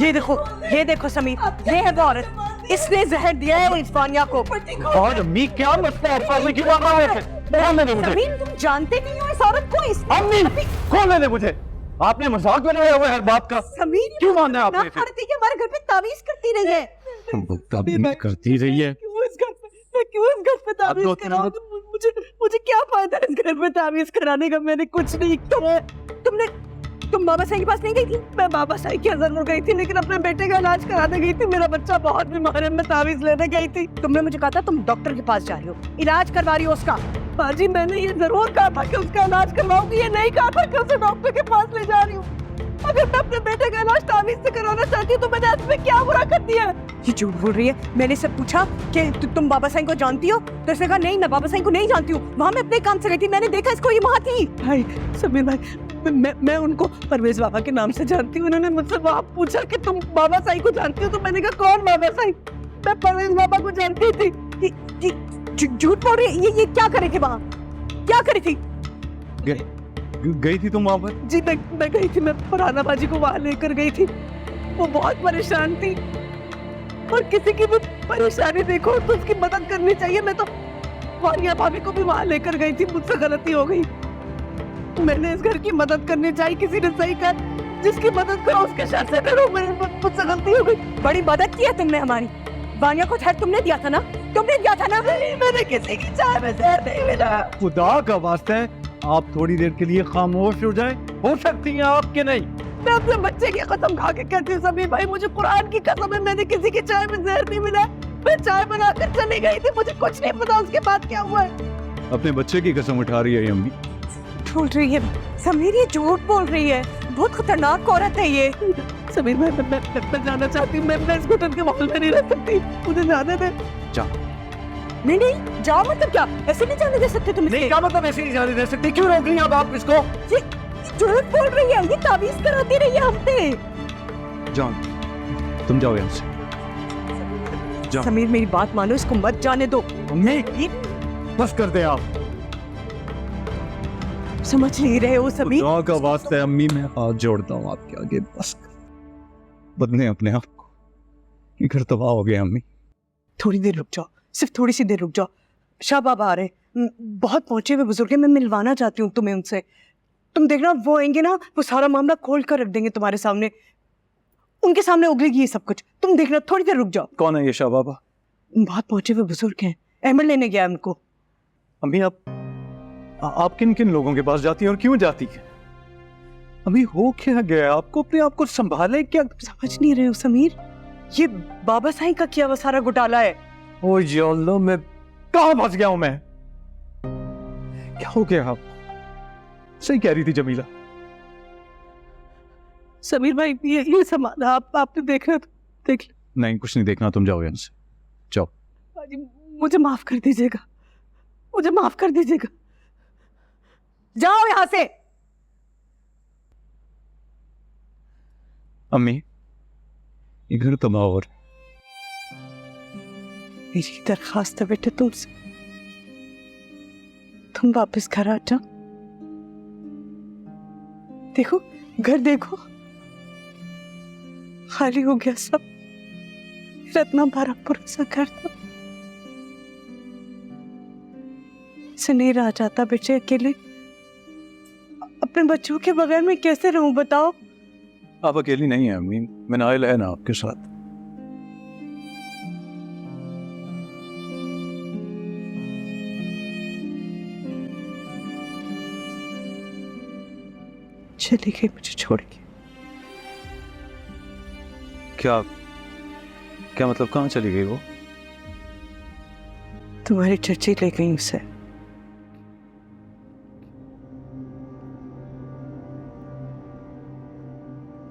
ये देखो समीर, ये है वो औरत, इसने जहर दिया है वो इरफानिया को। और अम्मी क्या मतलब आप फालतू की बात कर रहे थे? बोलने दे मुझे। समीर तुम जानते नहीं हो इस औरत को। इस अम्मी खोलने दे मुझे। आपने मजाक बनाया हुआ है हर बात का। समीर क्यों मानना है आपने? करती है हमारे घर पे तावीज करती रही है। तावीज करती रही है? क्यों इस घर पे तावीज कराऊं? मुझे क्या फायदा इस घर पे तावीज कराने का? मैंने कुछ नहीं किया। तुम बाबा साईं के पास नहीं गई थी? मैं बाबा साईं के जरूर गई थी, लेकिन अपने बेटे का इलाज कराने गई थी। मेरा बच्चा बहुत बीमार है, मैं तावीज लेने गई थी। तुमने मुझे कहा था तुम डॉक्टर के पास जा रही हो, इलाज करवा रही हो उसका। बाजी मैंने ये जरूर कहा था कि उसका इलाज करवाऊंगी, ये नहीं कहा था कि उसे डॉक्टर के पास ले जा रही हूँ। अगर मैं अपने बेटे का इलाज तावीज से कराना चाहती हूँ तो मैंने इसमें क्या बुरा कर दिया? ये झूठ बोल रही है। मैंने इससे पूछा कि तुम बाबा साईं को जानती हो, तो इसने कहा नहीं मैं बाबा साईं को नहीं जानती हूँ। वहाँ मैं अपने काम से गई थी, मैंने देखा इसको, ये वहाँ थी। भाई समीर भाई, मैं उनको परवेज बाबा के नाम से जानती हूँ। उन्होंने मुझसे वहाँ पूछा कि तुम बाबा साईं को जानती हो, तो मैंने कहा कौन बाबा साईं? मैं परवेज बाबा को जानती थी। झूठ बोल रही है। ये क्या करे थे वहाँ? क्या करी थी? गई थी तुम वहाँ पर? जी मैं गई थी। मैं फरहाना बाजी को वहाँ लेकर गई थी। वो बहुत परेशान थी, और किसी की भी परेशानी देखो तो उसकी मदद करनी चाहिए। मैं तो वारिया भाभी को भी वहाँ लेकर गई थी, मुझसे गलती हो गई। मैंने इस घर की मदद करनी चाहिए। किसी ने सही कहा, जिसकी मदद करो उसके साथ से करो। मुझसे गलती हो गई। बड़ी मदद की है तुमने हमारी। वानिया को ठहर तुमने दिया था ना? तुमने दिया था ना? मैंने किसी की चाय में जहर नहीं मिला। खुदा का वास्ता है आप थोड़ी देर के लिए खामोश हो जाए। हो सकती है आपके नहीं। मैं अपने बच्चे की कसम खा के कहती हूँ समीर भाई, मुझे कुरान की कसम है, मैंने किसी की चाय में जहर नहीं मिला। मैं चाय बनाकर चली गई थी, मुझे कुछ नहीं पता उसके बाद क्या हुआ है। अपने बच्चे की कसम उठा रही है अम्मी। बोल रही है समीर, ये झूठ बोल रही है। बहुत खतरनाक औरत है ये। समीर मैं जाना चाहती हूँ। मैं इस घुटन के माहौल में नहीं रह सकती, मुझे जाने दे। जा। नहीं जाओ। मतलब क्या ऐसे नहीं जाने दे सकते तुम? नहीं क्या मतलब ऐसे नहीं जाने दे सकते? क्यों रोक रही हैं आप इसको? ये झूठ बोल रही है, ये तावीज कराती रही है हमसे। जान तुम जाओ यहाँ से। जाओ। समीर मेरी बात मानो, इसको मत जाने दो। नहीं बस कर दे आप। समझ नहीं रहे हो समीर? खुदा का वास्ता है अम्मी, मैं हाथ जोड़ता हूँ आपके आगे, बस बदले अपने आप को। ये घर तबाह हो गया अम्मी। थोड़ी देर रुक जाओ, सिर्फ थोड़ी सी देर रुक जाओ। शाह बाबा आ रहे हैं, बहुत पहुंचे हुए बुजुर्ग हैं, मैं मिलवाना चाहती हूँ तुम्हें उनसे। तुम देखना वो आएंगे ना, वो सारा मामला खोल कर रख देंगे तुम्हारे सामने। उनके सामने उगलेगी ये सब कुछ। तुम देखना, थोड़ी देर रुक जाओ। कौन है ये शाह बाबा? बहुत पहुंचे हुए बुजुर्ग हैं, अहमद लेने गया उनको। अम्मी आप किन किन लोगों के पास जाती हैं और क्यों जाती हैं? अभी हो क्या गया? आपको अपने आप को संभाले क्या? समझ नहीं रहे हो समीर? ये बाबा साईं का किया हुआ सारा घोटाला है। ओ या अल्लाह, मैं कहाँ फंस गया हूं? मैं क्या हो गया? आप सही कह रही थी जमीला। समीर भाई ये सामान आपने देखना तो देख लो। नहीं कुछ नहीं देखना, तुम जाओ यहाँ से, जाओ। मुझे माफ कर दीजिएगा, मुझे माफ कर दीजिएगा। जाओ यहाँ से। अम्मी ये घर तबाह हो रहा है। मेरी दरखास्त है बेटे तुमसे, तुम वापस घर आ जाओ। देखो घर देखो, खाली हो गया सब। रत्ना बारा पुरसा घर था, से नहीं रहा जाता बेटे अकेले। अपने बच्चों के बगैर मैं कैसे रहूं बताओ? आप अकेली नहीं है अम्मी, मैं नाइल है ना आपके साथ। चली गई मुझे छोड़ के। क्या क्या मतलब? कहाँ चली गई वो? तुम्हारी चची ले गई उसे।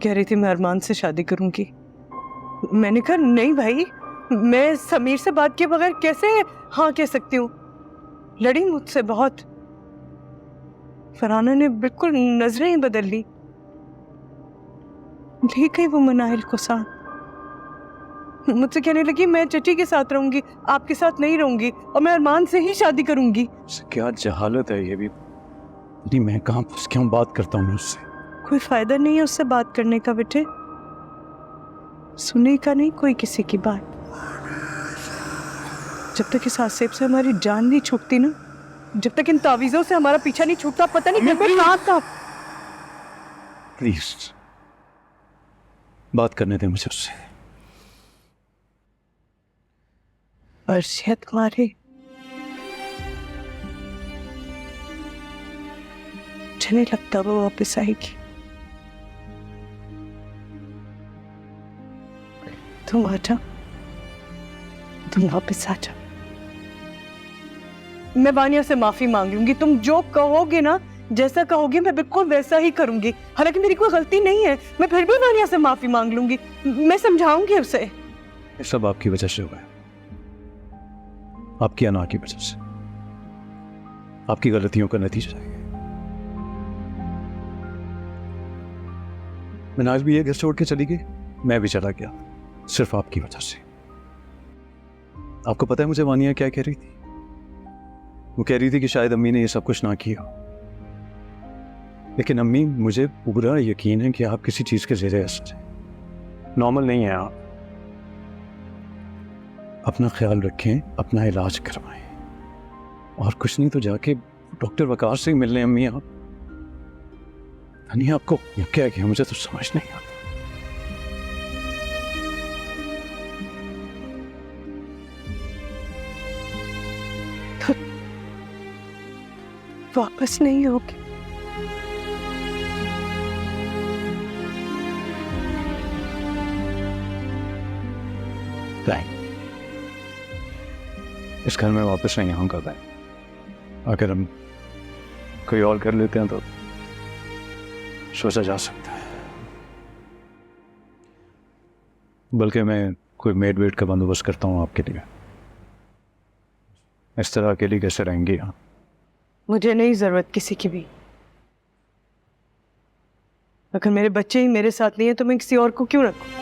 कह रही थी मैं अरमान से शादी करूंगी। मैंने कहा नहीं भाई, मैं समीर से बात किए बगैर कैसे हाँ कह सकती हूँ। लड़ी मुझसे बहुत। फरहाना ने बिल्कुल नजरें ही बदल ली। ले गई वो मनाइल को साथ। मुझसे कहने लगी मैं चची के साथ रहूंगी, आपके साथ नहीं रहूंगी, और मैं अरमान से ही शादी करूंगी। क्या जहालत है ये भी। नहीं मैं कहाँ फंस गया हूँ? बात करता हूँ उससे। कोई फायदा नहीं है उससे बात करने का बेटे, सुनने का नहीं कोई किसी की बात। जब तक इस आसेब से हमारी जान नहीं छूटती ना, जब तक इन तावीजों से हमारा पीछा नहीं छूटता, पता नहीं कब कहाँ था। प्लीज बात करने दे मुझे उससे। अर्शिया तुम्हारी मुझे नहीं लगता वो वापस आएगी। तुम आ जाओ, तुम वापस आ जाओ। मैं वानिया से माफी मांग लूंगी, तुम जो कहोगे ना, जैसा कहोगे मैं बिल्कुल वैसा ही करूंगी। हालांकि मेरी कोई गलती नहीं है, मैं फिर भी वानिया से माफी मांग लूंगी, मैं समझाऊंगी उसे। ये सब आपकी वजह से हुआ है, आपकी अना की वजह से, आपकी गलतियों का नतीजा है। मिनाज भी ये घर छोड़ के चली गई, मैं भी चला गया, सिर्फ आपकी वजह से। आपको पता है मुझे वानिया क्या कह रही थी? वो कह रही थी कि शायद अम्मी ने ये सब कुछ ना किया, लेकिन अम्मी मुझे पूरा यकीन है कि आप किसी चीज के ज़ेरे असर हैं, नॉर्मल नहीं है आप। अपना ख्याल रखें, अपना इलाज करवाएं, और कुछ नहीं तो जाके डॉक्टर वकार से ही मिल लें अम्मी आप। नहीं आपको क्या किया मुझे तो समझ नहीं आता। वापस नहीं होगी। नहीं, इस घर में वापस नहीं आऊंगा मैं। अगर हम कोई और कर लेते हैं तो सोचा जा सकता है, बल्कि मैं कोई मेड वेड का बंदोबस्त करता हूँ आपके लिए। इस तरह अकेली कैसे रहेंगी आप? मुझे नहीं जरूरत किसी की भी। अगर मेरे बच्चे ही मेरे साथ नहीं है तो मैं किसी और को क्यों रखूं?